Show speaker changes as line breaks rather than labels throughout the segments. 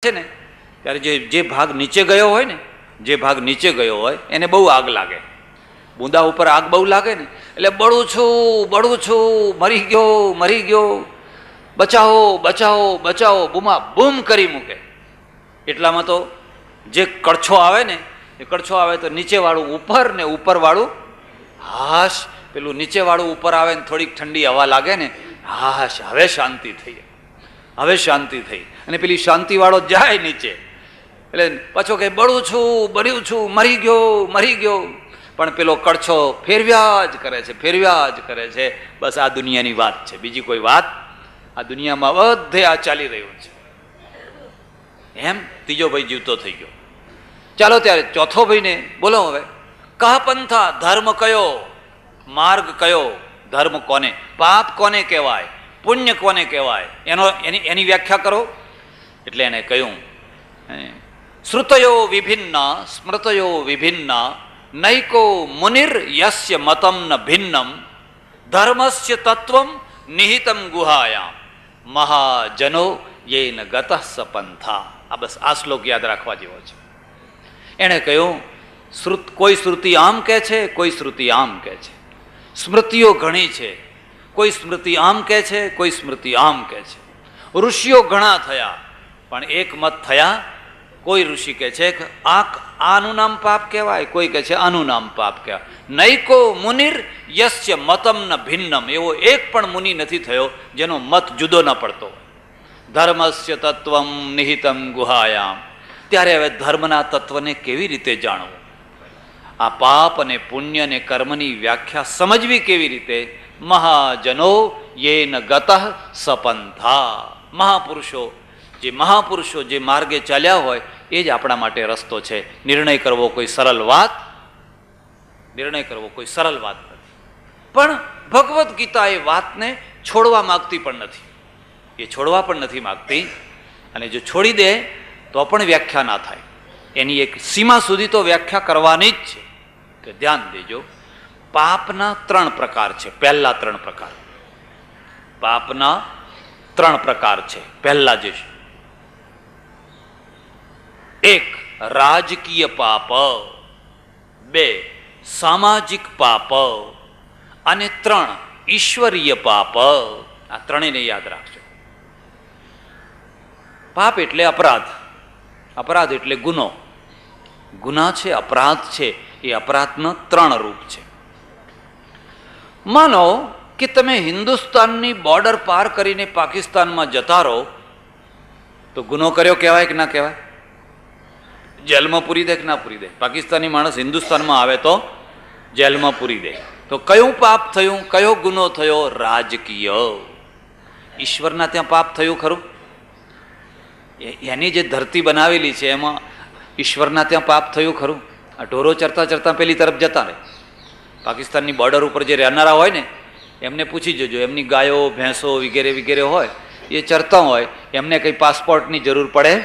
છે ને ત્યારે જે ભાગ નીચે ગયો હોય ને, જે ભાગ નીચે ગયો હોય એને બહુ આગ લાગે. બુંદા ઉપર આગ બહુ લાગે ને એટલે બળું છું, મરી ગયો, બચાવો બચાવો બચાવો, બૂમા બૂમ કરી મૂકે. એટલામાં તો જે કડછો આવે ને એ કડછો આવે તો નીચેવાળું ઉપર ને ઉપરવાળું હાશ, પેલું નીચેવાળું ઉપર આવે ને થોડીક ઠંડી હવા લાગે ને, હાશ હવે શાંતિ થઈ, હવે શાંતિ થઈ. અને પેલી શાંતિવાળો જાય નીચે એટલે પાછો કે બળું છું, મરી ગયો. પણ પેલો કડછો ફેરવ્યા જ કરે છે. બસ આ દુનિયાની વાત છે, બીજી કોઈ વાત આ દુનિયામાં બધે આ ચાલી રહ્યું છે. એમ ત્રીજો ભાઈ જીવતો થઈ ગયો. ચાલો ત્યારે ચોથો ભાઈને બોલો હવે, કહા પંથા, ધર્મ કયો, માર્ગ કયો, ધર્મ કોને, પાપ કોને કહેવાય, પુણ્ય કોને કહેવાય, એની વ્યાખ્યા કરો. એટલે એને કહ્યું, શ્રુતયો વિભિન્ન સ્મૃતયો વિભિન્ન, નૈકો મુનિર યસ્ય મતમ ન ભિન્નમ, ધર્મસ્ય તત્વમ નિહિતમ ગુહાયામ, મહાજનો યેન ગતઃ સપંથા. આ બસ આ શ્લોક યાદ રાખવા જેવો છે. એણે કહ્યું, કોઈ શ્રુતિ આમ કહે છે, કોઈ શ્રુતિ આમ કહે છે. સ્મૃતિઓ ઘણી છે, કોઈ સ્મૃતિ આમ કહે છે, કોઈ સ્મૃતિ આમ કહે છે. ઋષિઓ ઘણા થયા પણ એક મત થયા. કોઈ ઋષિ કહે છે કે આનું નામ પાપ કહેવાય, કોઈ કહે છે આનું નામ પાપ કહેવાય. નૈકો મુનિર યસ્ય મતમ ન ભિન્નમ, એવો એક પણ મુનિ નથી થયો જેનો મત જુદો ન પડતો હોય. ધર્મસ્ય તત્વમ નિહિતમ ગુહાયામ. ત્યારે હવે ધર્મના તત્વને કેવી રીતે જાણવું, આ પાપ અને પુણ્ય અને કર્મની વ્યાખ્યા સમજવી કેવી રીતે? મહાજનો યેન ગતઃ સપંથા. મહાપુરુષો જે માર્ગે ચાલ્યા હોય એ જ આપણા માટે રસ્તો છે. નિર્ણય કરવો કોઈ સરળ વાત નથી. પણ ભગવદ્ ગીતા એ વાતને છોડવા માંગતી પણ નથી, એ છોડવા પણ નથી માંગતી. અને જો છોડી દે તો પણ વ્યાખ્યા ના થાય. એની એક સીમા સુધી તો વ્યાખ્યા કરવાની જ છે. કે ધ્યાન દેજો, પાપના 3 પ્રકાર છે. પહેલા 3 પ્રકાર પાપના 3 પ્રકાર છે. પહેલા જે છે, 1 રાજકીય પાપ, 2 સામાજિક પાપ અને 3 ઈશ્વરીય પાપ. આ ત્રણેયને યાદ રાખજો. પાપ એટલે અપરાધ એટલે ગુના છે, અપરાધ છે. એ અપરાધના 3 રૂપ છે. માનો કે તમે હિન્દુસ્તાનની બોર્ડર પાર કરીને પાકિસ્તાનમાં જતા રહો તો ગુનો કર્યો કહેવાય કે ના કહેવાય? જેલમાં પૂરી દે કે ના પૂરી દે? પાકિસ્તાની માણસ હિન્દુસ્તાનમાં આવે તો જેલમાં પૂરી દે. તો કયું પાપ થયું, કયો ગુનો થયો? રાજકીય. ઈશ્વરના ત્યાં પાપ થયું ખરું? એની જે ધરતી બનાવેલી છે એમાં ઈશ્વરના ત્યાં પાપ થયું ખરું? આ ઢોરો ચરતા પેલી તરફ જતા રહે. પાકિસ્તાનની બોર્ડર ઉપર જે રહેનારા હોય ને એમને પૂછી જજો, એમની ગાયો ભેંસો વગેરે હોય એ ચરતા હોય, એમને કંઈ પાસપોર્ટની જરૂર પડે?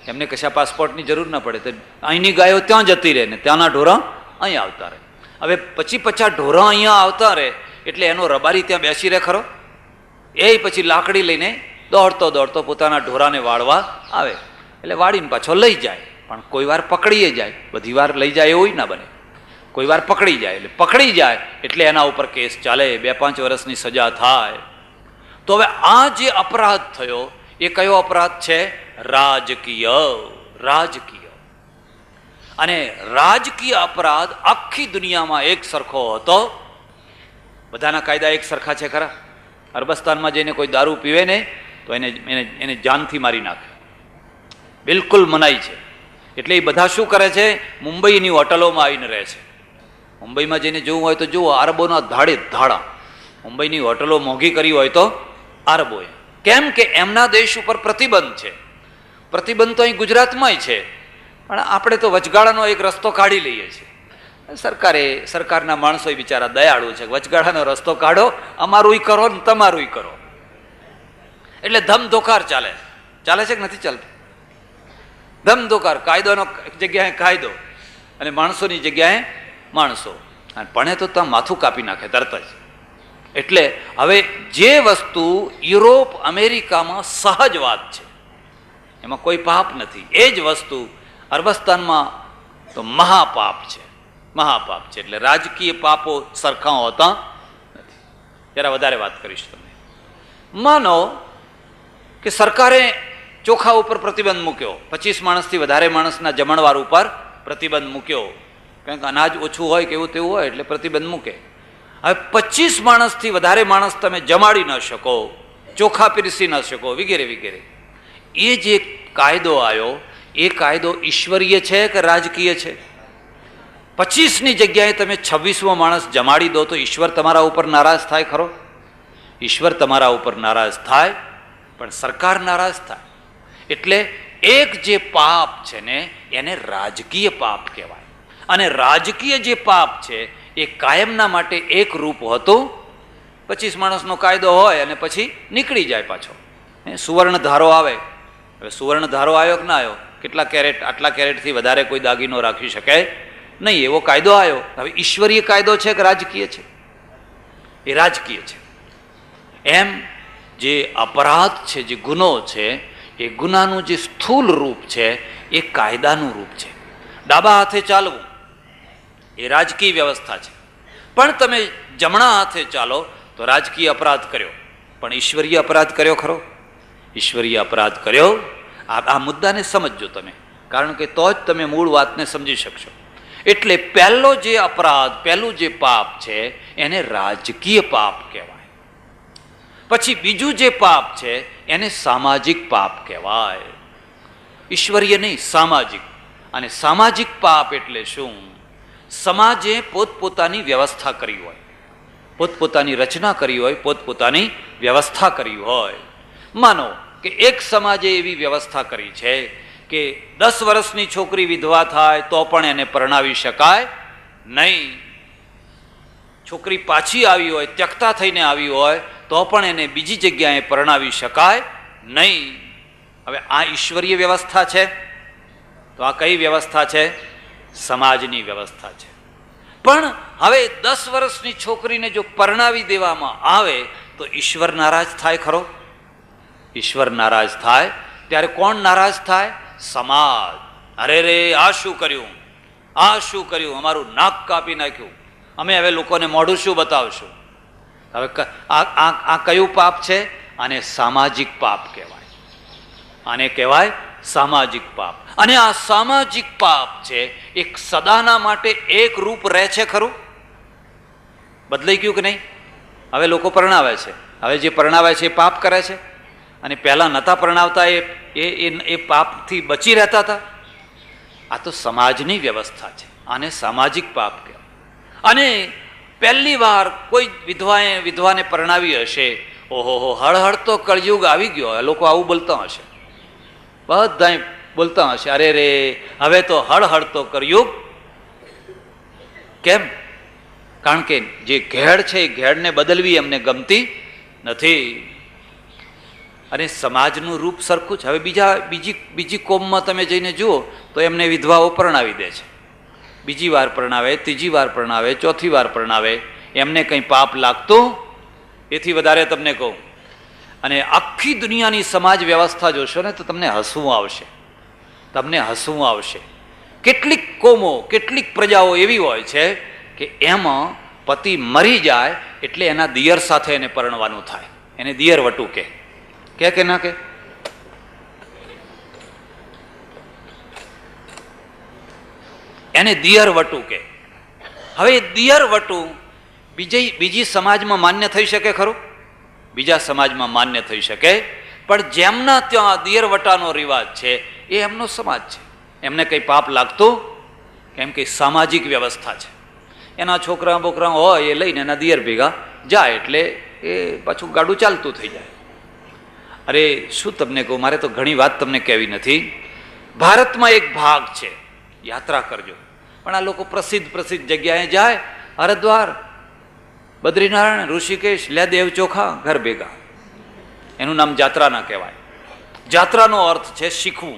એમને કશા પાસપોર્ટની જરૂર ના પડે. તો અહીંની ગાયો ત્યાં જતી રહે ને ત્યાંના ઢોરા અહીંયા આવતા રહે. હવે 50 ઢોરા અહીંયા આવતા રહે એટલે એનો રબારી ત્યાં બેસી રહે ખરો? એ પછી લાકડી લઈને દોડતો પોતાના ઢોરાને વાળવા આવે. એટલે વાળીને પાછો લઈ જાય, પણ કોઈ વાર પકડીએ જાય. બધી વાર લઈ જાય એવું ના બને. કોઈ વાર પકડી જાય એટલે એના ઉપર કેસ ચાલે, 2-5 વર્ષની સજા થાય. તો હવે આ જે અપરાધ થયો એ કયો અપરાધ છે? રાજકીય. અને રાજકીય અપરાધ આખી દુનિયામાં એક સરખો હતો. બધાના કાયદા એક સરખા છે ખરા? અરબસ્તાનમાં જઈને કોઈ દારૂ પીવે ને તો એને જાનથી મારી નાખે, બિલકુલ મનાઈ છે. એટલે એ બધા શું કરે છે? મુંબઈની હોટલોમાં આવીને રહે છે. મુંબઈમાં જઈને જોવું હોય તો જુઓ, અરબોના ધાડા. મુંબઈની હોટલો મોંઘી કરી હોય તો અરબોએ. કેમ કે એમના દેશ ઉપર પ્રતિબંધ છે. પ્રતિબંધ તો અહીં ગુજરાતમાંય છે, પણ આપણે તો વચગાળાનો એક રસ્તો કાઢી લઈએ છીએ. સરકારના માણસો બિચારા દયાળુ છે. વચગાળાનો રસ્તો કાઢો, અમારું કરો ને તમારું કરો. એટલે ધમધોકાર ચાલે છે કે નથી ચાલતું? ધમધોકાર. કાયદોનો જગ્યાએ કાયદો અને માણસોની જગ્યાએ માણસો. ભણે તો ત્યાં માથું કાપી નાખે તરત જ. એટલે હવે જે વસ્તુ યુરોપ અમેરિકામાં સહજ વાત છે, એમાં કોઈ પાપ નથી. એ જ વસ્તુ અરબસ્તાનમાં તો મહાપાપ છે, મહાપાપ છે. એટલે રાજકીય પાપો સરખા હોતા નથી. જરા વધારે વાત કરીશ તમને. માનો કે સરકારે ચોખા ઉપર પ્રતિબંધ મૂક્યો, 25 માણસથી વધારે માણસના જમણવાર ઉપર પ્રતિબંધ મૂક્યો, કારણ કે અનાજ ઓછું હોય કે એવું તેવું હોય એટલે પ્રતિબંધ મૂકે. હવે 25 માણસથી વધારે માણસ તમે જમાડી ન શકો, ચોખા પીરસી ન શકો, વગેરે વગેરે. એ જે કાયદો આવ્યો એ કાયદો ઈશ્વરીય છે કે રાજકીય છે? 25ની જગ્યાએ તમે 26મો માણસ જમાડી દો તો ઈશ્વર તમારા ઉપર નારાજ થાય ખરો? ઈશ્વર તમારા ઉપર નારાજ થાય, પણ સરકાર નારાજ થાય. એટલે એક જે પાપ છે ને એને રાજકીય પાપ કહેવાય. અને રાજકીય જે પાપ છે એ કાયમના માટે એક રૂપ હતું. 25 માણસનો કાયદો હોય અને પછી નીકળી જાય પાછો. સુવર્ણ ધારો આવે. હવે સુવર્ણ ધારો આવ્યો કે ના આવ્યો? કેટલા કેરેટ, આટલા કેરેટથી વધારે કોઈ દાગીનો રાખી શકે નહીં, એવો કાયદો આવ્યો. હવે ઈશ્વરીય કાયદો છે કે રાજકીય છે? એ રાજકીય છે. એમ જે અપરાધ છે, જે ગુનો છે, એ ગુનાનું જે સ્થૂલ રૂપ છે એ કાયદાનું રૂપ છે. ડાબા હાથે ચાલવું એ રાજકીય વ્યવસ્થા છે, પણ તમે જમણા હાથે ચાલો તો રાજકીય અપરાધ કર્યો, પણ ઈશ્વરીય અપરાધ કર્યો ખરો? ઈશ્વરીય અપરાધ કર્યો. આ મુદ્દાને સમજજો તમે, કારણ કે તો જ તમે મૂળ વાતને સમજી શકશો. એટલે પહેલો જે અપરાધ, પહેલું જે પાપ છે એને રાજકીય પાપ કહેવાય. પછી બીજું જે પાપ છે એને સામાજિક પાપ કહેવાય. ઈશ્વરીય નહીં, સામાજિક. અને સામાજિક પાપ એટલે શું? સમાજે પોતપોતાની વ્યવસ્થા કરી હોય, પોતપોતાની રચના કરી હોય, પોતપોતાની વ્યવસ્થા કરી હોય. માનો કે એક સમાજે એવી વ્યવસ્થા કરી છે કે 10 વર્ષની છોકરી વિધવા થાય તો પણ એને પરણાવી શકાય નહીં. છોકરી પાછી આવી હોય, ત્યક્તા થઈને આવી હોય તો પણ એને બીજી જગ્યાએ પરણાવી શકાય નહીં. હવે આ ઈશ્વરીય વ્યવસ્થા છે? તો આ કઈ વ્યવસ્થા છે? સમાજની વ્યવસ્થા છે. પણ હવે 10 વર્ષની છોકરીને જો પરણાવી દેવામાં આવે તો ઈશ્વર નારાજ થાય ખરો? ઈશ્વર નારાજ થાય. ત્યારે કોણ નારાજ થાય? સમાજ. અરે રે, આ શું કર્યું, આ શું કર્યું, અમારું નાક કાપી નાખ્યું, અમે હવે લોકોને મોઢું શું બતાવશું? હવે આ કયું પાપ છે? આને સામાજિક પાપ કહેવાય. આને કહેવાય સામાજિક પાપ. અને આ સામાજિક પાપ છે એક સદાના માટે એક રૂપ રહે છે ખરું? બદલાઈ ગયું કે નહીં? હવે લોકો પરણાવે છે, હવે જે પરણાવે છે એ પાપ કરે છે, અને પહેલા નતા પરણાવતા એ પાપથી બચી રહેતા હતા. આ તો સમાજની વ્યવસ્થા છે, આને સામાજિક પાપ કહેવાય. અને પહેલી વાર કોઈ વિધવાને પરણાવી હશે, ઓહો હળહળ તો કળયુગ આવી ગયો, લોકો આવું બોલતા હશે, બધા બોલતા હશે, અરે રે હવે તો હળહળ તો કળયુગ. કેમ? કારણ કે જે ઘેડ છે એ ઘેડને બદલવી એમને ગમતી નથી. અને સમાજનું રૂપ સરખું છે. હવે બીજી કોમમાં તમે જઈને જુઓ તો એમને વિધવાઓ પરણાવી દે છે, બીજી વાર પરણાવે, ત્રીજી વાર પરણાવે, ચોથી વાર પરણાવે, એમને કંઈ પાપ લાગતું? એથી વધારે તમને કહું, અને આખી દુનિયાની સમાજ વ્યવસ્થા જોશો ને તો તમને હસવું આવશે, તમને હસવું આવશે. કેટલીક કોમો, કેટલીક પ્રજાઓ એવી હોય છે કે એમાં પતિ મરી જાય એટલે એના દિયર સાથે એને પરણવાનું થાય, એને દિયર વટું કે ના કે? એને દિયર વટું કે. હવે દિયર વટું બીજી સમાજમાં માન્ય થઈ શકે ખરું? બીજા સમાજમાં માન્ય થઈ શકે, પણ જેમના ત્યાં દિયર વટાનો રિવાજ છે એ એમનો સમાજ છે, એમને કંઈ પાપ લાગતું? કેમ કે સામાજિક વ્યવસ્થા છે. એના છોકરા બોકરા હોય એ લઈને એના દિયર ભેગા જાય એટલે એ પાછું ગાડું ચાલતું થઈ જાય. અરે શું તમને કહું, મારે તો ઘણી વાત તમને કહેવી નથી. ભારતમાં એક ભાગ છે, યાત્રા કરજો, પણ આ લોકો પ્રસિદ્ધ જગ્યાએ જાય, હરિદ્વાર, બદ્રીનારાયણ, ઋષિકેશ, લે દેવ ચોખા ઘર ભેગા. એનું નામ જાત્રા ના કહેવાય. જાત્રાનો અર્થ છે શીખવું,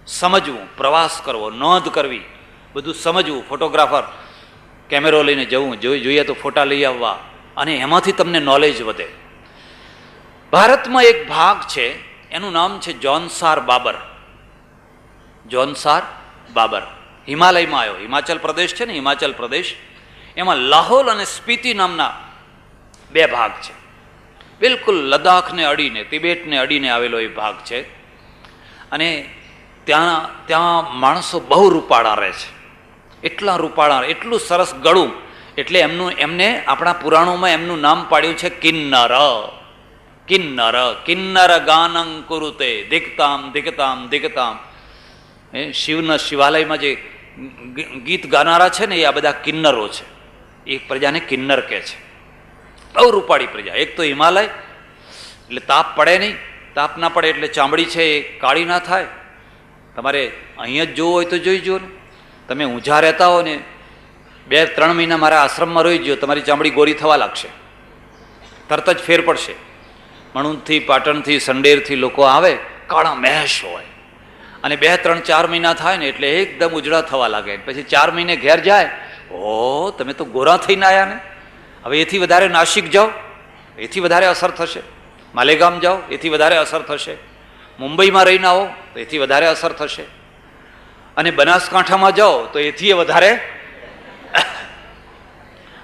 સમજવું, પ્રવાસ કરવો, નોંધ કરવી, બધું સમજવું, ફોટોગ્રાફર કેમેરો લઈને જવું, જોઈએ તો ફોટા લઈ આવવા, અને એમાંથી તમને નોલેજ વધે. ભારતમાં એક ભાગ છે, એનું નામ છે જોનસાર બાબર. જોનસાર બાબર હિમાલયમાં આવ્યો. હિમાચલ પ્રદેશ છે ને, હિમાચલ પ્રદેશ, એમાં લાહોલ અને સ્પીતિ નામના બે ભાગ છે. બિલકુલ લદ્દાખને અડીને, તિબેટને અડીને આવેલો એ ભાગ છે. અને ત્યાં માણસો બહુ રૂપાળા રહે છે. એટલા રૂપાળા, એટલું સરસ ગળું, એટલે એમને આપણા પુરાણોમાં એમનું નામ પાડ્યું છે કિન્નર. કિન્નર કિન્નર ગાનં કુરુતે દિગતામ દિગતામ દિગતામ. શિવના શિવાલયમાં જે ગીત ગાનારા છે ને, એ આ બધા કિન્નરો છે. એક પ્રજાને કિન્નર કહે છે. બહુ રૂપાળી પ્રજા. એક તો હિમાલય, એટલે તાપ પડે નહીં. તાપ ના પડે એટલે ચામડી છે એ કાળી ના થાય. તમારે અહીંયા જ જોવું હોય તો જોઈ જુઓ ને. તમે ઊંઝા રહેતા હો ને, 2-3 મહિના મારા આશ્રમમાં રહી ગયો, તમારી ચામડી ગોરી થવા લાગશે. તરત જ ફેર પડશે. મણુંદથી, પાટણથી, સંડેરથી લોકો આવે, કાળા મહેશ હોય, અને 2-3-4 મહિના થાય ને એટલે એકદમ ઉજળા થવા લાગે. પછી 4 મહિને ઘેર જાય, ઓ તમે તો ગોરા થઈને આવ્યા ને. હવે એથી વધારે નાસિક જાઓ, એથી વધારે અસર થશે. માલેગામ જાઓ, એથી વધારે અસર થશે. મુંબઈમાં રહીને આવો તો એથી વધારે અસર થશે. અને બનાસકાંઠામાં જાઓ તો એથી વધારે.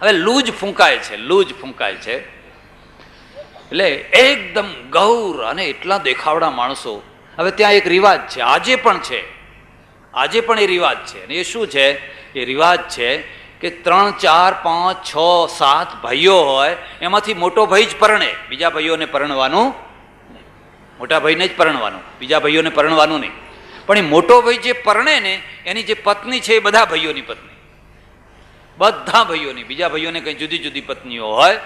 હવે લૂજ ફૂંકાય છે, લૂજ ફૂંકાય છે. એટલે એકદમ ગૌર અને એટલા દેખાવડા માણસો. હવે ત્યાં એક રિવાજ છે, આજે પણ છે, આજે પણ એ રિવાજ છે. અને એ શું છે? એ રિવાજ છે કે 3, 4, 5, 6, 7 ભાઈઓ હોય, એમાંથી મોટો ભાઈ જ પરણે, બીજા ભાઈઓને પરણવાનું, મોટા ભાઈને જ પરણવાનું, બીજા ભાઈઓને પરણવાનું નહીં. પણ એ મોટો ભાઈ જે પરણે ને, એની જે પત્ની છે એ બધા ભાઈઓની પત્ની, બધા ભાઈઓની. બીજા ભાઈઓને કંઈ જુદી જુદી પત્નીઓ હોય.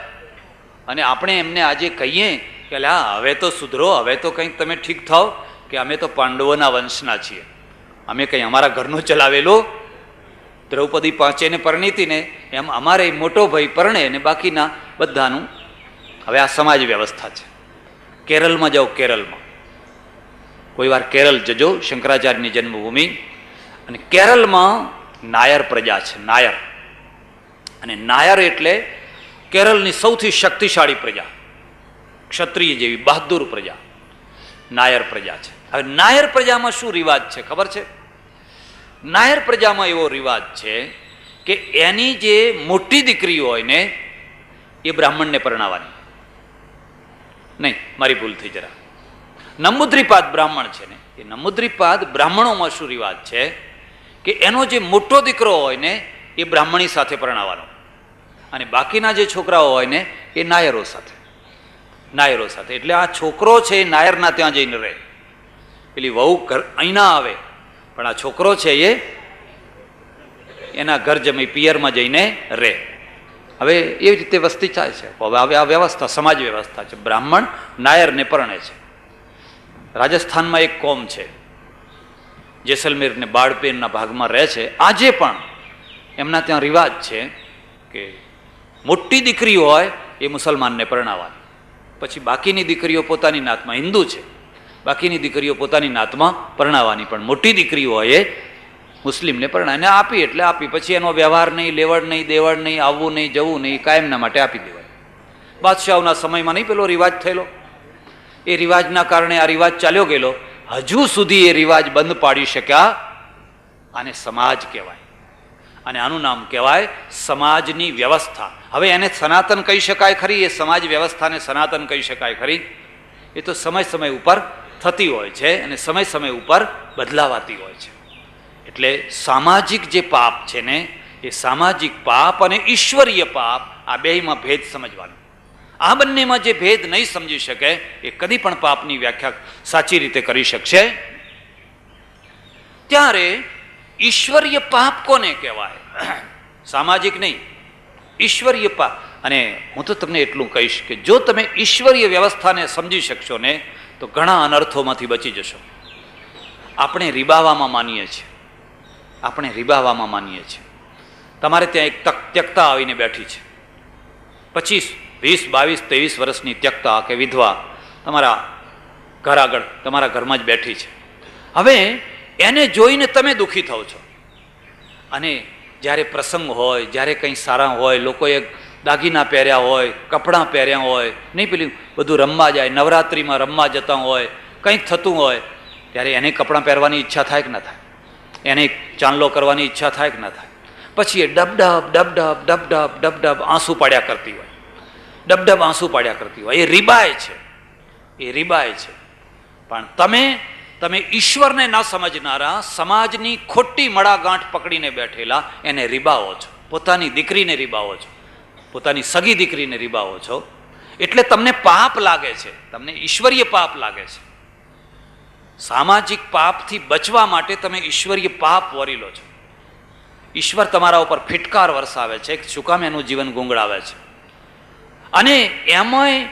અને આપણે એમને આજે કહીએ કે હવે તો સુધરો, હવે તો કંઈક તમે ઠીક થાવ, કે અમે તો પાંડવોના વંશના છીએ, અમે કંઈ અમારા ઘરનું ચલાવેલું. દ્રૌપદી 5 પરણીતી ને એમ અમારે મોટો ભાઈ પરણે ને બાકીના બધાનું. હવે આ સમાજ વ્યવસ્થા છે. કેરળમાં જાઓ, કેરળમાં કોઈ વાર કેરળ જજો, શંકરાચાર્યની જન્મભૂમિ. અને કેરળમાં નાયર પ્રજા છે, નાયર. અને નાયર એટલે કેરળની સૌથી શક્તિશાળી પ્રજા, ક્ષત્રિય જેવી બહાદુર પ્રજા નાયર પ્રજા છે. હવે નાયર પ્રજામાં શું રિવાજ છે ખબર છે? નાયર પ્રજામાં એવો રિવાજ છે કે એની જે મોટી દીકરી હોય ને, એ બ્રાહ્મણને પરણાવવાની નહીં. મારી ભૂલ થઈ જરા. નમુદ્રીપાદ બ્રાહ્મણ છે ને, એ નમુદ્રીપાદ બ્રાહ્મણોમાં શું રિવાજ છે કે એનો જે મોટો દીકરો હોય ને, એ બ્રાહ્મણી સાથે પરણાવવાનો. અને બાકીના જે છોકરાઓ હોય ને, એ નાયરો સાથે, નાયરો સાથે. એટલે આ છોકરો છે એ નાયરના ત્યાં જઈને રહે. પેલી વહુ અહીં ના આવે, પણ આ છોકરો છે એ એના ઘર જમી પિયરમાં જઈને રહે. હવે એવી રીતે વસ્તી ચાલે છે. હવે આ વ્યવસ્થા સમાજ વ્યવસ્થા છે. બ્રાહ્મણ નાયરને પરણે છે. રાજસ્થાનમાં એક કોમ છે, જેસલમેર ને બાળપેનના ભાગમાં રહે છે. આજે પણ એમના ત્યાં રિવાજ છે કે મોટી દીકરી હોય એ મુસલમાનને પરણાવવાની, પછી બાકીની દીકરીઓ પોતાની નાતમાં, હિન્દુ છે, બાકીની દીકરીઓ પોતાની નાતમાં પરણાવવાની, પણ મોટી દીકરી હોય એ મુસ્લિમને પરણાવીને આપી એટલે આપી. પછી એનો વ્યવહાર નહીં, લેવડ નહીં, દેવડ નહીં, આવવું નહીં, જવું નહીં, કાયમના માટે આપી દેવાય. બાદશાહોના સમયમાં નહીં પેલો રિવાજ થયેલો, એ રિવાજના કારણે આ રિવાજ ચાલ્યો ગયેલો. હજુ સુધી એ રિવાજ બંધ પાડી શક્યા. આને સમાજ કહેવાય, અને આનું નામ કહેવાય સમાજની વ્યવસ્થા. હવે એને સનાતન કહી શકાય ખરી? એ સમાજ વ્યવસ્થાને સનાતન કહી શકાય ખરી? એ તો સમય સમય ઉપર થતી હોય છે અને સમય સમય ઉપર બદલાવાતી હોય છે. એટલે સામાજિક જે પાપ છે ને, એ સામાજિક પાપ અને ઈશ્વરીય પાપ, આ બેયમાં ભેદ સમજવાનો. આ બંનેમાં જે ભેદ નહીં સમજી શકે, એ કદી પણ પાપની વ્યાખ્યા સાચી રીતે કરી શકશે. ત્યારે ઈશ્વરીય પાપ કોને કહેવાય? સામાજિક નહીં, ઈશ્વરીય પાપ. અને હું તો તમને એટલું કહીશ કે જો તમે ઈશ્વરીય વ્યવસ્થાને સમજી શકશો ને, તો ઘણા અનર્થોમાંથી બચી જશો. આપણે રીબાવામાં માનીએ છીએ, આપણે રીબાવામાં માનીએ છીએ. તમારે ત્યાં એક ત્યક્તા આવીને બેઠી છે, 25, 20, 22, 23 વર્ષની ત્યક્તા કે વિધવા તમારા ઘર આગળ, તમારા ઘરમાં જ બેઠી છે. હવે એને જોઈને તમે દુઃખી થાવ છો. અને જ્યારે પ્રસંગ હોય, જ્યારે કંઈ સારા હોય, લોકોએ દાગીના પહેર્યા હોય, કપડાં પહેર્યા હોય, નહીં પેલું બધું રમવા જાય, નવરાત્રિમાં રમવા જતા હોય, કંઈક થતું હોય, ત્યારે એને કપડાં પહેરવાની ઈચ્છા થાય કે ના થાય? એને ચાંદલો કરવાની ઈચ્છા થાય કે ના થાય? પછી એ ડબડબ ડબડબ ડબડબ ડબડબ આંસુ પાડ્યા કરતી હોય, ડબડબ આંસુ પાડ્યા કરતી હોય. એ રીબાય છે, એ રીબાય છે. પણ તમે ઈશ્વરને ન સમજનારા, સમાજની ખોટી મડાગાંઠ પકડીને બેઠેલા એને રીબાવો છો, પોતાની દીકરીને રીબાવો છો, પોતાની સગી દીકરીને રીબાવો છો. એટલે તમને પાપ લાગે છે, તમને ઈશ્વરીય પાપ લાગે છે. સામાજિક પાપથી બચવા માટે તમે ઈશ્વરીય પાપ વરી લો છો. ઈશ્વર તમારા ઉપર ફિટકાર વરસાવે છે, શું કામ? એનું જીવન ગુંગળાવે છે. અને એમાંય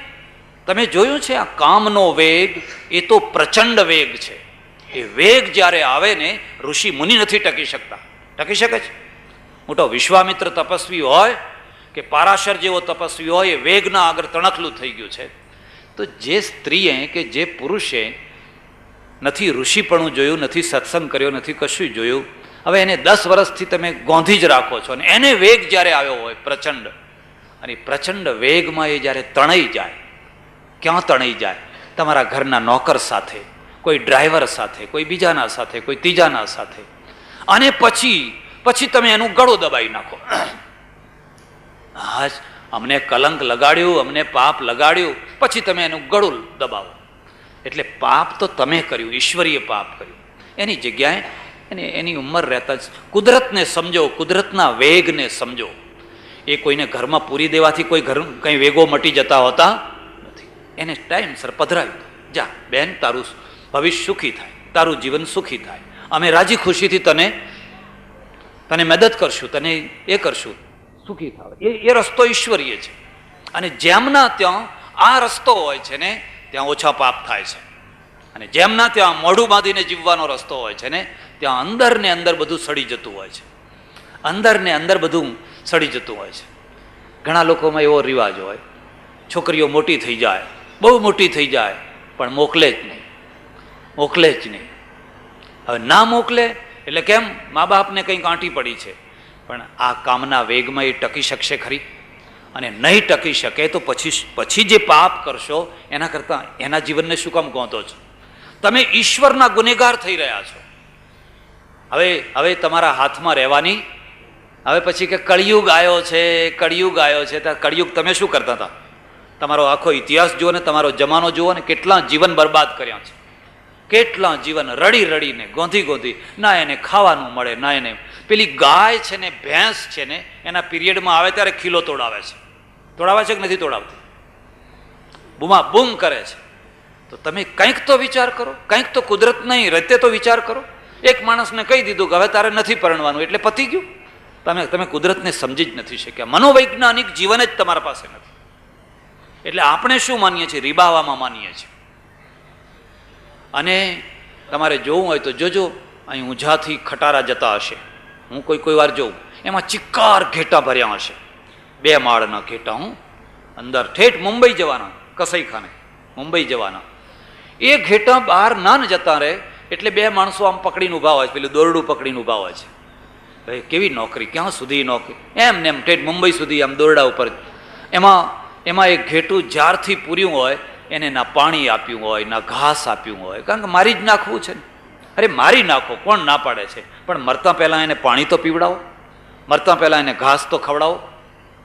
તમે જોયું છે, આ કામનો વેગ એ તો પ્રચંડ વેગ છે. એ વેગ જ્યારે આવે ને, ઋષિ મુનિ નથી ટકી શકતા. ટકી શકે છે? મોટો વિશ્વામિત્ર તપસ્વી હોય કે પારાશર જેવો તપસ્વી હોય, એ વેગના આગળ તણખલું થઈ ગયું છે. તો જે સ્ત્રીએ કે જે પુરુષે નથી ઋષિપણું જોયું, નથી સત્સંગ કર્યો, નથી કશું જોયું, હવે એને 10 વર્ષથી તમે ગોંધી જ રાખો છો. અને એને વેગ જ્યારે આવ્યો હોય પ્રચંડ, અને પ્રચંડ વેગમાં એ જ્યારે તણાઈ જાય, ક્યાં તણાઈ જાય? તમારા ઘરના નોકર સાથે, કોઈ ડ્રાઈવર સાથે, કોઈ બીજાના સાથે, કોઈ ત્રીજાના સાથે. અને પછી તમે એનું ગળું દબાવી નાખો. હા, અમને કલંક લગાડ્યું, અમને પાપ લગાડ્યું, પછી તમે એનું ગળું દબાવો. એટલે પાપ તો તમે કર્યું, ઈશ્વરીય પાપ કર્યું. એની જગ્યાએ એની ઉંમર રહેતા જ કુદરતને સમજો, કુદરતના વેગને સમજો. એ કોઈને ઘરમાં પૂરી દેવાથી કોઈ કંઈ વેગો મટી જતા હોતા નથી. એને ટાઈમસર પધરાવી દો. જા બેન, તારું ભવિષ્ય સુખી થાય, તારું જીવન સુખી થાય, અમે રાજી ખુશીથી તને મદદ કરશું, તને એ કરશું, સુખી થાવ. એ રસ્તો ઈશ્વરીય છે. અને જેમના ત્યાં આ રસ્તો હોય છે ને, ત્યાં ઓછા પાપ થાય છે. અને જેમના ત્યાં મોઢું બાંધીને જીવવાનો રસ્તો હોય છે ને, ત્યાં અંદર ને અંદર બધું સડી જતું હોય છે. અંદર ને અંદર બધું સડી જતું હોય છે. ઘણા લોકોમાં એવો રિવાજ હોય, છોકરીઓ મોટી થઈ જાય, બહુ મોટી થઈ જાય, પણ મોકલે જ નહીં, મોકલે જ નહીં. હવે ના મોકલે એટલે કેમ? મા બાપને કંઈક આંટી પડી છે. પણ આ કામના વેગમાં એ ટકી શકશે ખરી? અને નહીં ટકી શકે તો પછી જે પાપ કરશો એના કરતાં એના જીવનને શું કામ ગોંધો છો? તમે ઈશ્વરના ગુનેગાર થઈ રહ્યા છો. હવે તમારા હાથમાં રહેવાની, હવે પછી કે કળિયુગ આવ્યો છે, કળિયુગ આવ્યો છે. તો કળિયુગ તમે શું કરતા હતા? તમારો આખો ઇતિહાસ જુઓ ને, તમારો જમાનો જુઓ ને, કેટલા જીવન બરબાદ કર્યા છે, કેટલા જીવન રડી રડીને, ગોંધી ના એને ખાવાનું મળે, ના એને પેલી ગાય છે ને, ભેંસ છે ને, એના પીરિયડમાં આવે ત્યારે ખીલો તોડાવે છે. તોડાવે છે કે નથી તોડાવતી? બૂમા બૂમ કરે છે. તો તમે કંઈક તો વિચાર કરો, કંઈક તો કુદરત નહીં રતે તો વિચાર કરો. એક માણસને કહી દીધું કે હવે તારે નથી પરણવાનું, એટલે પતી ગયું. તમે કુદરતને સમજી જ નથી શક્યા. મનોવૈજ્ઞાનિક જીવન જ તમારા પાસે નથી. એટલે આપણે શું માનીએ છીએ? રીબાવામાં માનીએ છીએ. અને તમારે જોવું હોય તો જોજો, અહીં ઊંઝાથી ખટારા જતા હશે, હું કોઈ વાર જોઉં, એમાં ચિક્કાર ઘેટા ભર્યા હશે, 2 માળના ઘેટા. હું અંદર ઠેઠ મુંબઈ જવાના, કસાઈખાને મુંબઈ જવાના. એ ઘેટા બહાર ના જતા રહે એટલે 2 માણસો આમ પકડીને ઊભા હોય છે, પેલું દોરડું પકડીને ઊભા હોય છે. ભાઈ કેવી નોકરી, ક્યાં સુધી નોકરી? એમ ને એમ ઠેઠ મુંબઈ સુધી આમ દોરડા ઉપર. એમાં એક ઘેટું જ્યારથી પૂર્યું હોય એને ના પાણી આપ્યું હોય, ના ઘાસ આપ્યું હોય, કારણ કે મારી જ નાખવું છે ને. અરે મારી નાખો, કોણ ના પાડે છે? પણ મરતા પહેલાં એને પાણી તો પીવડાવો, મરતા પહેલાં એને ઘાસ તો ખવડાવો.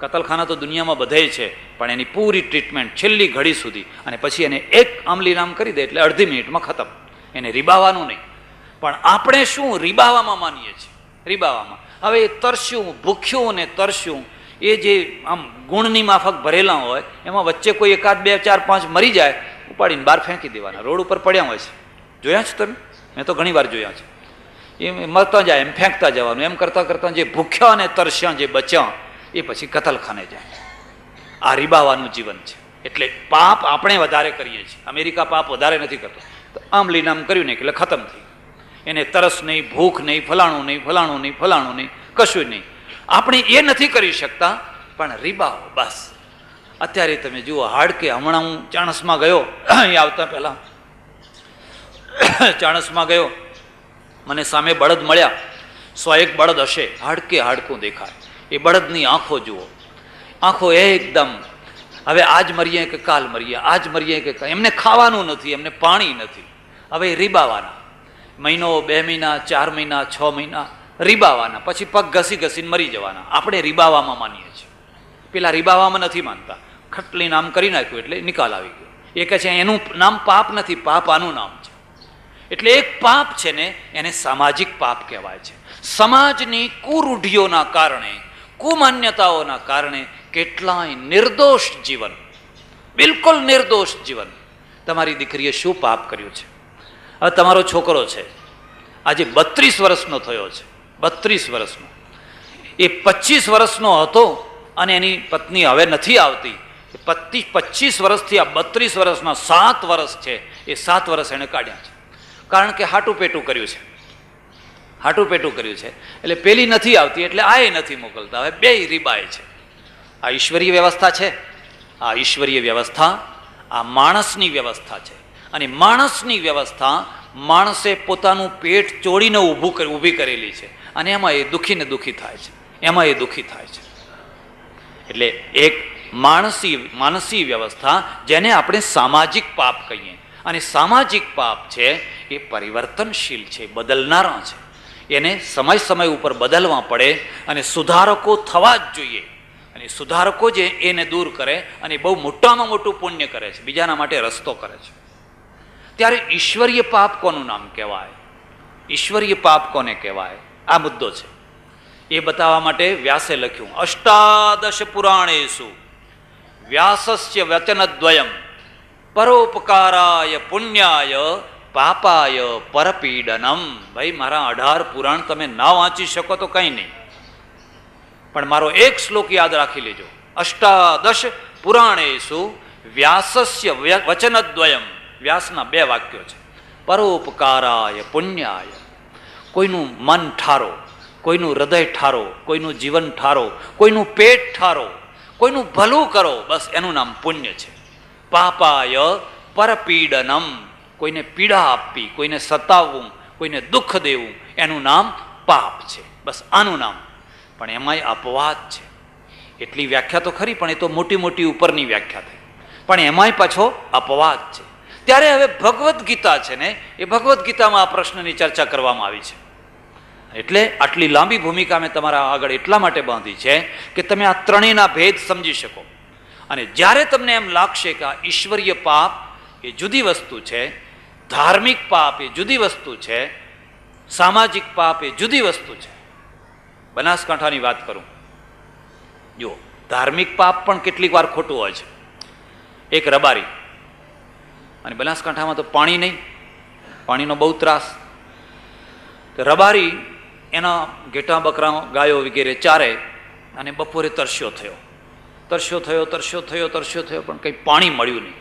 કતલખાના તો દુનિયામાં બધે છે, પણ એની પૂરી ટ્રીટમેન્ટ છેલ્લી ઘડી સુધી, અને પછી એને એક આમલી નામ કરી દે એટલે અડધી મિનિટમાં ખતમ. એને રીબાવાનું નહીં. પણ આપણે શું રીબાવામાં માનીએ છીએ? રીબાવામાં. હવે એ તરસ્યું, ભૂખ્યું ને તરસ્યું, એ જે આમ ગુણની માફક ભરેલા હોય, એમાં વચ્ચે કોઈ 1, 2, 4, 5 મરી જાય, ઉપાડીને બહાર ફેંકી દેવાના. રોડ ઉપર પડ્યા હોય છે, જોયા છે તમે? મેં તો ઘણી વાર જોયા છે. એ મરતા જાય એમ ફેંકતા જવાનું. એમ કરતાં કરતાં જે ભૂખ્યા અને તરસ્યા જે બચ્યા એ પછી કતલખાને જાય. આ રીબાવાનું જીવન છે. એટલે પાપ આપણે વધારે કરીએ છીએ. અમેરિકા પાપ વધારે નથી કરતો. તો આમલી નામ કર્યું ને એટલે ખતમ થઈ. એને તરસ નહીં, ભૂખ નહીં, ફલાણું નહીં, ફલાણું નહીં, ફલાણું નહીં, કશું નહીં. આપણે એ નથી કરી શકતા, પણ રીબાવો બસ. અત્યારે તમે જુઓ, હાડકે હમણાં હું ચાણસમાં ગયો, અહીં આવતા પહેલાં ચાણસમાં ગયો, મને સામે બળદ મળ્યા. 101 બળદ હશે, હાડકું દેખાય. એ બળદની આંખો જુઓ, આંખો એકદમ હવે આજ મરીએ કે કાલ મરીએ, આજ મરીએ કે કાલ. એમને ખાવાનું નથી, એમને પાણી નથી. હવે રીબાવાના. મહિનો, 2 મહિના, 4 મહિના, 6 મહિના રીબાવાના, પછી પગ ઘસી ઘસીને મરી જવાના. આપણે રીબાવામાં માનીએ છીએ, પેલા રીબાવામાં નથી માનતા. ખટલી નામ કરી નાખ્યું એટલે નિકાલ આવી ગયો. એ કહે છે એનું નામ પાપ નથી, પાપ આનું નામ છે. એટલે એક પાપ છે ને એને સામાજિક પાપ કહેવાય છે. સમાજની કુરૂઢિઓના કારણે, કુમાન્યતાઓના કારણે કેટલાય નિર્દોષ જીવન, બિલકુલ નિર્દોષ જીવન. તમારી દીકરીએ શું પાપ કર્યું છે? હવે તમારો છોકરો છે, આજે 32 વર્ષનો થયો છે, 32 વર્ષનો. એ 25 વર્ષનો હતો અને એની પત્ની હવે નથી આવતી. 25 વર્ષથી આ 32 વર્ષના 7 વર્ષ છે, એ 7 વર્ષ એણે કાઢ્યા છે. કારણ કે હાટું પેટું કર્યું છે, હાટું પેટું કર્યું છે. એટલે પેલી નથી આવતી એટલે આ નથી મોકલતા, હવે બે રીબાય છે. આ ઈશ્વરીય વ્યવસ્થા છે. આ ઈશ્વરીય વ્યવસ્થા આ માણસની વ્યવસ્થા છે. અને માણસની વ્યવસ્થા માણસે પોતાનું પેટ ચોડીને ઊભી કરેલી છે. અને એમાં એ દુઃખીને દુઃખી થાય છે, એમાં એ દુઃખી થાય છે. એટલે એક માનસી વ્યવસ્થા જેને આપણે સામાજિક પાપ કહીએ. અને સામાજિક પાપ છે એ પરિવર્તનશીલ છે, બદલનારા છે. એને સમય ઉપર બદલવા પડે અને સુધારકો થવા જ જોઈએ. અને સુધારકો જે એને દૂર કરે અને બહુ મોટામાં મોટું પુણ્ય કરે છે, બીજાના માટે રસ્તો કરે છે. ત્યારે ઈશ્વરીય પાપ કોનું નામ કહેવાય? ઈશ્વરીય પાપ કોને કહેવાય? આ મુદ્દો છે. એ બતાવવા માટે વ્યાસે લખ્યું, અષ્ટાદશ પુરાણેષુ વ્યાસસ્ય વચનદ્વયમ પરોપકારાય પુણ્યાય પાપાય પરપીડનમ. ભાઈ મારા 18 પુરાણ તમે ના વાંચી શકો તો કંઈ નહીં, પણ મારો એક શ્લોક યાદ રાખી લેજો. અષ્ટાદશ પુરાણેષુ વ્યાસસ્ય વચનદ્વયમ. વ્યાસના 2 વાક્યો છે. પરોપકારાય પુણ્યાય. કોઈનું મન ઠારો, કોઈનું હૃદય ઠારો, કોઈનું જીવન ઠારો, કોઈનું પેટ ઠારો, કોઈનું ભલું કરો, બસ એનું નામ પુણ્ય છે. પાપાય પરપીડનમ. કોઈને પીડા આપવી, કોઈને સતાવવું, કોઈને દુઃખ દેવું, એનું નામ પાપ છે. બસ આનું નામ. પણ એમાંય અપવાદ છે. એટલી વ્યાખ્યા તો ખરી, પણ એ તો મોટી મોટી ઉપરની વ્યાખ્યા થઈ. પણ એમાંય પાછો અપવાદ છે. ત્યારે હવે ભગવદ્ ગીતા છે ને, એ ભગવદ્ ગીતામાં આ પ્રશ્નની ચર્ચા કરવામાં આવી છે. એટલે આટલી લાંબી ભૂમિકા મેં તમારા આગળ એટલા માટે બાંધી છે કે તમે આ ત્રણેયના ભેદ સમજી શકો. અને જ્યારે તમને એમ લાગશે કે આ ઈશ્વરીય પાપ એ જુદી વસ્તુ છે, ધાર્મિક પાપ એ જુદી વસ્તુ છે, સામાજિક પાપ એ જુદી વસ્તુ છે. બનાસકાંઠાની વાત કરું, જુઓ, ધાર્મિક પાપ પણ કેટલીક વાર ખોટું હોય છે. એક રબારી, અને બનાસકાંઠામાં તો પાણી નહીં, પાણીનો બહુ ત્રાસ. રબારી એના ઘેટા બકરા ગાયો વગેરે ચારે અને બપોરે તરસ્યો થયો, પણ કંઈ પાણી મળ્યું નહીં.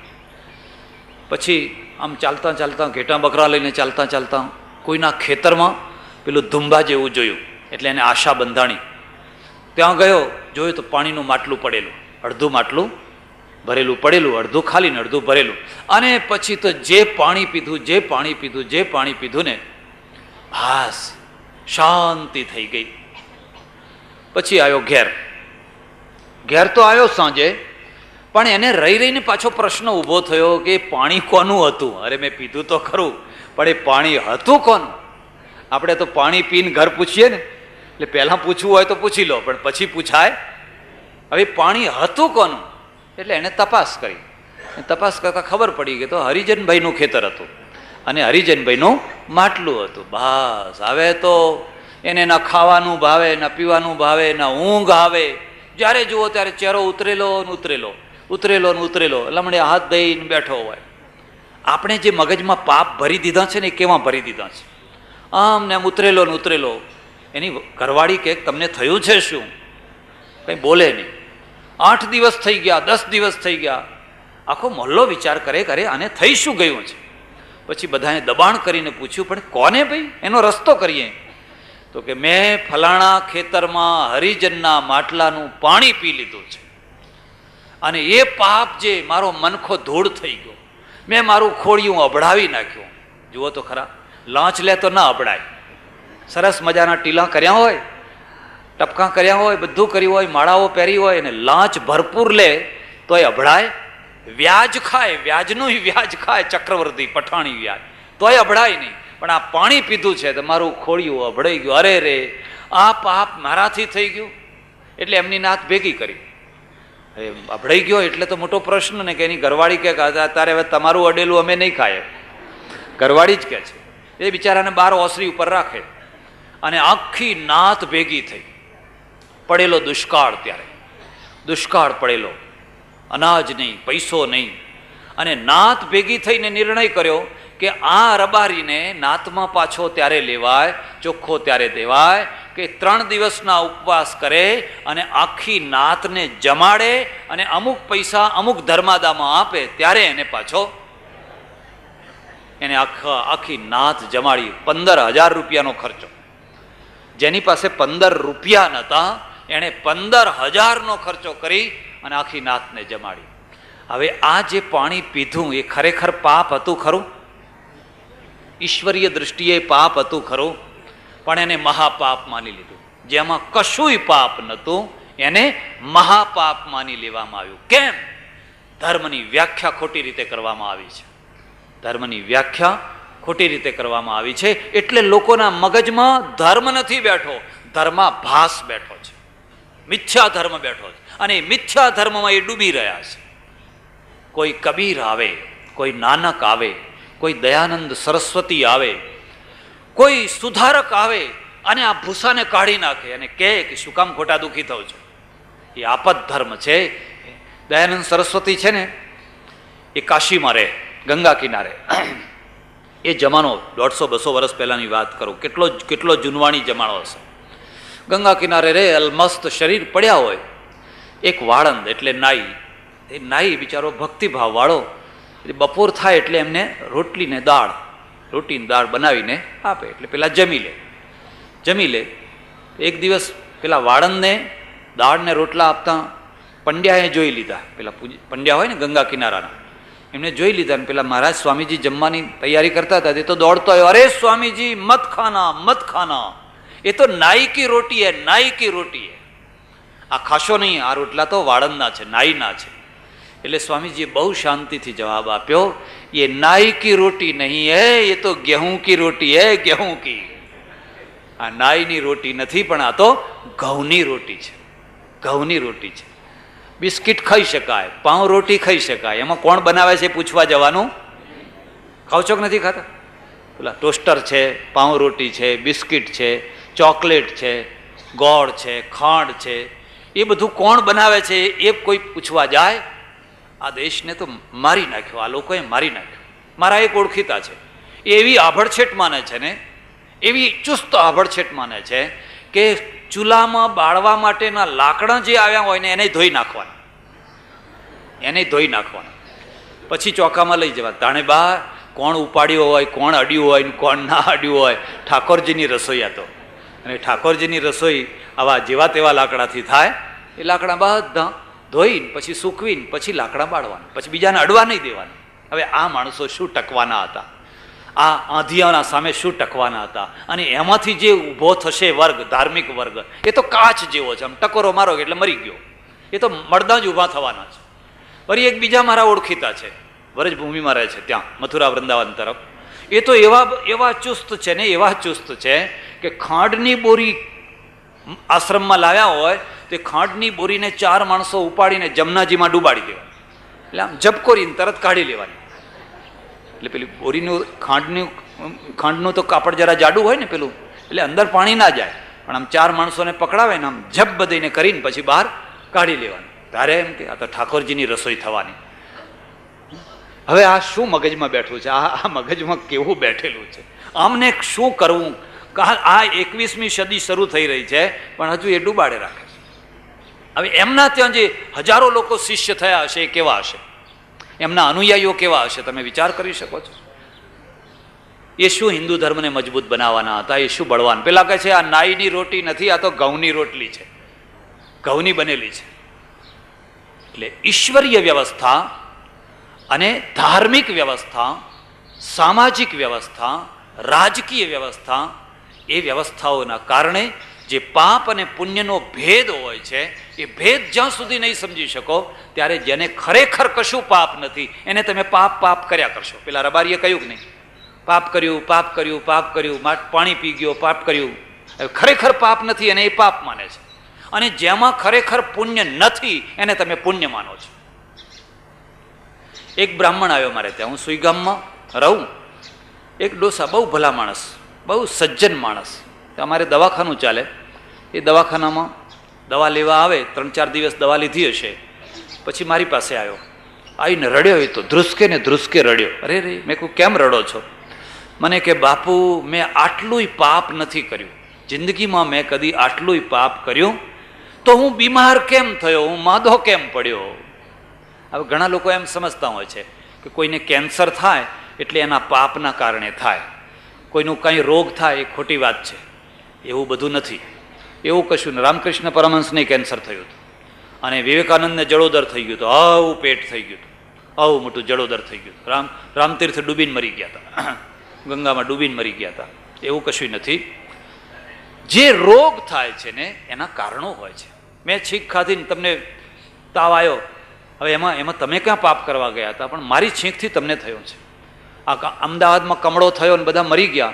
પછી આમ ચાલતા ચાલતા ઘેટા બકરા લઈને ચાલતા કોઈના ખેતરમાં પેલું ધુંબા જેવું જોયું, એટલે એને આશા બંધાણી. ત્યાં ગયો, જોયું તો પાણીનું માટલું પડેલું, અડધું માટલું ભરેલું પડેલું, અડધું ખાલી ને અડધું ભરેલું. અને પછી તો જે પાણી પીધું ને, બસ શાંતિ થઈ ગઈ. પછી આવ્યો ઘેર તો આવ્યો સાંજે, પણ એને રહીને પાછો પ્રશ્ન ઊભો થયો કે પાણી કોનું હતું? અરે મેં પીધું તો ખરું, પણ એ પાણી હતું કોનું? આપણે તો પાણી પીને ઘર પૂછીએ ને, એટલે પહેલાં પૂછવું હોય તો પૂછી લો, પણ પછી પૂછાય. હવે પાણી હતું કોનું? એટલે એને તપાસ કરી. તપાસ કરતાં ખબર પડી કે તો હરિજનભાઈનું ખેતર હતું અને હરિજનભાઈનું માટલું હતું. બસ હવે તો એને ના ખાવાનું ભાવે, ના પીવાનું ભાવે, ના ઊંઘ આવે. જ્યારે જુઓ ત્યારે ચહેરો ઉતરેલો, લમડે હાથ દઈને બેઠો હોય. આપણે જે મગજમાં પાપ ભરી દીધા છે ને, એ કેવા ભરી દીધા છે? આમ ને આમ ઉતરેલો. એની ઘરવાળી કે તમને થયું છે શું? કંઈ બોલે નહીં. 8 દિવસ થઈ ગયા, 10 દિવસ થઈ ગયા, આખો મહોલ્લો વિચાર કરે આને થઈ શું ગયું છે? પછી બધાએ દબાણ કરીને પૂછ્યું, પણ કોને ભાઈ એનો રસ્તો કરીએ? તો કે મેં ફલાણા ખેતરમાં હરિજનના માટલાનું પાણી પી લીધું છે, અને એ પાપ જે મારો મનખો ધૂળ થઈ ગયો, મેં મારું ખોડિયું અભડાવી નાખ્યું. જુઓ તો ખરા, લાંચ લે તો ના અભડાય. સરસ મજાના ટીલા કર્યા હોય, ટપકા કર્યા હોય, બધું કર્યું હોય, માળાઓ પહેરી હોય, અને લાંચ ભરપૂર લે તોય અભડાય. વ્યાજ ખાય, વ્યાજનું વ્યાજ ખાય, ચક્રવર્તી પઠાણી વ્યાજ, તોય અભડાય નહીં. પણ આ પાણી પીધું છે તો મારું ખોડિયું અભડાઈ ગયું, અરે રે આ પાપ મારાથી થઈ ગયું. એટલે એમની નાત ભેગી કરી. અભડાઈ ગયો એટલે તો મોટો પ્રશ્ન ને કે એની ઘરવાળી કે તારે હવે તમારું અડેલું અમે નહીં ખાય. ઘરવાળી જ કે છે. એ બિચારાને 12 ઓસરી ઉપર રાખે અને આખી નાત ભેગી થઈ. પડેલો દુષ્કાળ, ત્યારે દુષ્કાળ પડેલો, અનાજ નહીં, પૈસો નહીં. અને નાત ભેગી થઈને નિર્ણય કર્યો કે આ રબારીને નાતમાં પાછો ત્યારે લેવાય, ચોખ્ખો ત્યારે દેવાય કે 3 દિવસના ઉપવાસ કરે અને આખી નાતને જમાડે અને અમુક પૈસા અમુક ધર્માદામાં આપે ત્યારે એને પાછો, એને આખી નાત જમાડી. 15,000 રૂપિયાનો ખર્ચો. જેની પાસે 15 રૂપિયા નહોતા એણે 15,000નો ખર્ચો કરી અને આખી નાતને જમાડી. હવે આ જે પાણી પીધું એ ખરેખર પાપ હતું ખરું? ઈશ્વરીય દૃષ્ટિએ પાપ હતું ખરું? પણ એને મહાપાપ માની લીધું. જેમાં કશુંય પાપ નહોતું એને મહાપાપ માની લેવામાં આવ્યું. કેમ? ધર્મની વ્યાખ્યા ખોટી રીતે કરવામાં આવી છે. ધર્મની વ્યાખ્યા ખોટી રીતે કરવામાં આવી છે એટલે લોકોના મગજમાં ધર્મ નથી બેઠો, ધર્માભાસ બેઠો છે, મિથ્યા ધર્મ બેઠો છે. અને મિથ્યા ધર્મમાં એ ડૂબી રહ્યા છે. કોઈ કબીર આવે, કોઈ નાનક આવે, કોઈ દયાનંદ સરસ્વતી આવે, કોઈ સુધારક આવે અને આ ભૂસાને કાઢી નાખે અને કહે કે શું કામ ખોટા દુઃખી થયો છો. એ આપત ધર્મ છે. દયાનંદ સરસ્વતી છે ને એ કાશીમાં રહે, ગંગા કિનારે. એ જમાનો 150-200 વર્ષ પહેલાની વાત કરું, કેટલો જૂનવાણી જમાનો હશે. ગંગા કિનારે રહે, અલમસ્ત શરીર પડ્યા હોય. એક વાળંદ એટલે નાઈ, એ નાઈ બિચારો ભક્તિભાવ વાળો, બપોર થાય એટલે એમને રોટલીને દાળ, રોટીને દાળ બનાવીને આપે એટલે પેલા જમી લે. એક દિવસ પેલા વાળંદને દાળને રોટલા આપતા પંડ્યાએ જોઈ લીધા. પેલા પંડ્યા હોય ને ગંગા કિનારાના, એમને જોઈ લીધા ને પેલા મહારાજ સ્વામીજી જમવાની તૈયારી કરતા હતા. એ તો દોડતો આવ્યો, અરે સ્વામીજી મત ખાના, એ તો નાઈ કી રોટી હે, નાઈ કી રોટી હે. આ ખાશો નહીં, આ રોટલા તો વાળંદના છે, નાઈના છે. એટલે સ્વામીજીએ બહુ શાંતિથી જવાબ આપ્યો, ये नाई की रोटी नहीं है, ये तो गेहूं की रोटी है, गेहूं की. આ નાઈની રોટી નથી પણ આ તો ઘઉંની રોટી છે, ઘઉંની રોટી છે. બિસ્કિટ ખાઈ શકાય, પાઉં રોટી ખાઈ શકાય, એમાં કોણ બનાવે છે પૂછવા જવાનું? ખાવ છો કે નથી ખાતા? પેલા ટોસ્ટર છે, પાઉં રોટી છે, બિસ્કિટ છે, ચોકલેટ છે, ગોળ છે, ખાંડ છે, એ બધું કોણ બનાવે છે એ કોઈ પૂછવા જાય? આ દેશને તો મારી નાખ્યો, આ લોકોએ મારી નાખ્યો. મારા એક ઓળખીતા છે, એવી આભડછેટ માને છે ને, એવી ચુસ્ત આભડછેટ માને છે કે ચૂલામાં બાળવા માટેના લાકડા જે આવ્યા હોય ને એને ધોઈ નાખવાના, પછી ચોકામાં લઈ જવા. તાણે બા કોણ ઉપાડ્યો હોય, કોણ અડ્યું હોય ને કોણ ના અડ્યું હોય, ઠાકોરજીની રસોઈ હતો. અને ઠાકોરજીની રસોઈ આવા જેવા તેવા લાકડાથી થાય. એ લાકડા બધા ધોઈને પછી સૂકવીને પછી લાકડા બાળવાના, પછી બીજાને અડવા નહીં દેવાના. હવે આ માણસો શું ટકવાના હતા? આ આંધિયાના સામે શું ટકવાના હતા? અને એમાંથી જે ઊભો થશે વર્ગ, ધાર્મિક વર્ગ, એ તો કાચ જેવો છે. આમ ટકોરો મારો એટલે મરી ગયો. એ તો મળદા જ ઊભા થવાના છે. ફરી એક બીજા મારા ઓળખીતા છે, વ્રજભૂમિમાં રહે છે ત્યાં મથુરા વૃંદાવન તરફ. એ તો એવા ચુસ્ત છે ને, એવા ચુસ્ત છે કે ખાંડની બોરી આશ્રમમાં લાવ્યા હોય તો ખાંડની બોરીને 4 માણસો ઉપાડીને જમનાજીમાં ડૂબાડી દેવાની. એટલે આમ જપકોરીને તરત કાઢી લેવાની. એટલે પેલી બોરીનું ખાંડનું તો કાપડ જરા જાડું હોય ને પેલું, એટલે અંદર પાણી ના જાય, પણ આમ 4 માણસોને પકડાવે ને આમ જપ બધીને કરીને પછી બહાર કાઢી લેવાની. તારે એમ કે આ તો ઠાકોરજીની રસોઈ થવાની. હવે આ શું મગજમાં બેઠું છે? આ મગજમાં કેવું બેઠેલું છે? આમને શું કરવું? આ 21મી સદી શરૂ થઈ રહી છે પણ હજુ એ ડૂબાડે રાખે છે. હવે એમના ત્યાં જે હજારો લોકો શિષ્ય થયા હશે એ કેવા હશે? એમના અનુયાયીઓ કેવા હશે? તમે વિચાર કરી શકો છો. એ શું હિન્દુ ધર્મને મજબૂત બનાવવાના હતા? એ શું બળવાન? પેલા કહે છે આ નાઈની રોટી નથી, આ તો ઘઉંની રોટલી છે, ઘઉંની બનેલી છે. એટલે ઈશ્વરીય વ્યવસ્થા અને ધાર્મિક વ્યવસ્થા, સામાજિક વ્યવસ્થા, રાજકીય વ્યવસ્થા, એ વ્યવસ્થાઓના કારણે જે પાપ અને પુણ્યનો ભેદ હોય છે એ ભેદ જ્યાં સુધી નહીં સમજી શકો ત્યારે જેને ખરેખર કશું પાપ નથી એને તમે પાપ કર્યા કરશો. પેલા રબારીએ કહ્યું કે નહીં, પાપ કર્યું, પાપ કર્યું, પાપ કર્યું, પાણી પી ગયો, પાપ કર્યું. ખરેખર પાપ નથી અને એ પાપ માને છે. અને જેમાં ખરેખર પુણ્ય નથી એને તમે પુણ્ય માનો છો. એક બ્રાહ્મણ આવ્યો મારે ત્યાં, હું સુઈગામમાં રહું. એક ડોસા, બહુ ભલા માણસ, બહુ સજ્જન માણસ. અમારે દવાખાનું ચાલે, એ દવાખાનામાં દવા લેવા આવે, 3-4 દિવસ દવા લીધી હશે, પછી મારી પાસે આવ્યો. આવીને રડ્યો. એ તો ધ્રુસકે ને ધ્રુસકે રડ્યો. અરે રે, મેં કહું કેમ રડો છો? મને કે બાપુ, મેં આટલુંય પાપ નથી કર્યું જિંદગીમાં, મેં કદી આટલુંય પાપ કર્યું તો હું બીમાર કેમ થયો, હું માદો કેમ પડ્યો? હવે ઘણા લોકો એમ સમજતા હોય છે કે કોઈને કેન્સર થાય એટલે એના પાપના કારણે થાય, કોઈનું કંઈ રોગ થાય એ ખોટી વાત છે. એવું બધું નથી, એવું કશું નહીં. રામકૃષ્ણ પરમહંસને કેન્સર થયું હતું અને વિવેકાનંદને જળોદર થઈ ગયું હતું, આવું પેટ થઈ ગયું હતું, આવું મોટું જળોદર થઈ ગયું હતું. રામતીર્થ ડૂબીને મરી ગયા હતા, ગંગામાં ડૂબીને મરી ગયા હતા. એવું કશું નથી. જે રોગ થાય છે ને એના કારણો હોય છે. મેં છીંક ખાધીને તમને તાવ આવ્યો, હવે એમાં તમે ક્યાં પાપ કરવા ગયા હતા? પણ મારી છીંકથી તમને થયો છે. આ અમદાવાદમાં કમળો થયો ને બધા મરી ગયા,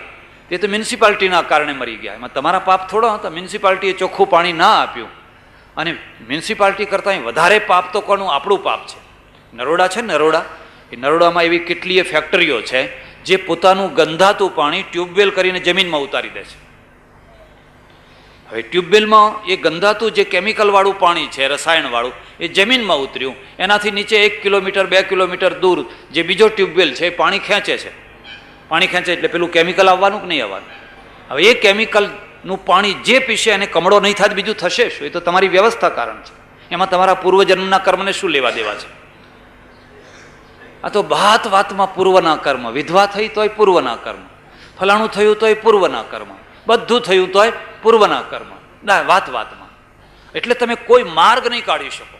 તે તો મ્યુનિસિપાલિટીના કારણે મરી ગયા. એમાં તમારા પાપ થોડો હતા? મ્યુનિસિપાલિટીએ ચોખ્ખું પાણી ના આપ્યું, અને મ્યુનિસિપાલિટી કરતાં વધારે પાપ તો કોનું? આપણું પાપ છે. નરોડા છે, નરોડા, એ નરોડામાં એવી કેટલીય ફેક્ટરીઓ છે જે પોતાનું ગંધાતું પાણી ટ્યુબવેલ કરીને જમીનમાં ઉતારી દે છે. હવે ટ્યુબવેલમાં એ ગંધાતું જે કેમિકલવાળું પાણી છે, રસાયણવાળું, એ જમીનમાં ઉતર્યું, એનાથી નીચે 1 કિલોમીટર 2 કિલોમીટર દૂર જે બીજો ટ્યુબવેલ છે એ પાણી ખેંચે છે. પાણી ખેંચે એટલે પેલું કેમિકલ આવવાનું કે નહીં આવવાનું? હવે એ કેમિકલનું પાણી જે પીશે એને કમળો નહીં થાય, બીજું થશે શું? એ તો તમારી વ્યવસ્થા કારણ છે. એમાં તમારા પૂર્વજન્મના કર્મને શું લેવા દેવા છે? આ તો વાત વાતમાં પૂર્વના કર્મ. વિધવા થઈ તોય પૂર્વના કર્મ, ફલાણું થયું તોય પૂર્વના કર્મ, બધું થયું તોય પૂર્વના કર્મ. ના, વાત વાતમાં. એટલે તમે કોઈ માર્ગ નહીં કાઢી શકો.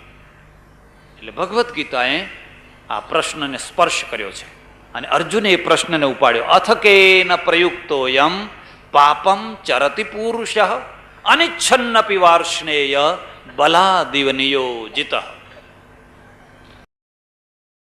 એટલે ભગવદ્ ગીતાએ આ પ્રશ્નને સ્પર્શ કર્યો છે અને અર્જુને એ પ્રશ્નને ઉપાડ્યો. અથ કેન પ્રયુક્તો યમ પાપમ ચરતિ પુરુષ અનિચ્છન્નપી વાર્ષ્ણેય બલાદિવ નિયોજિતઃ.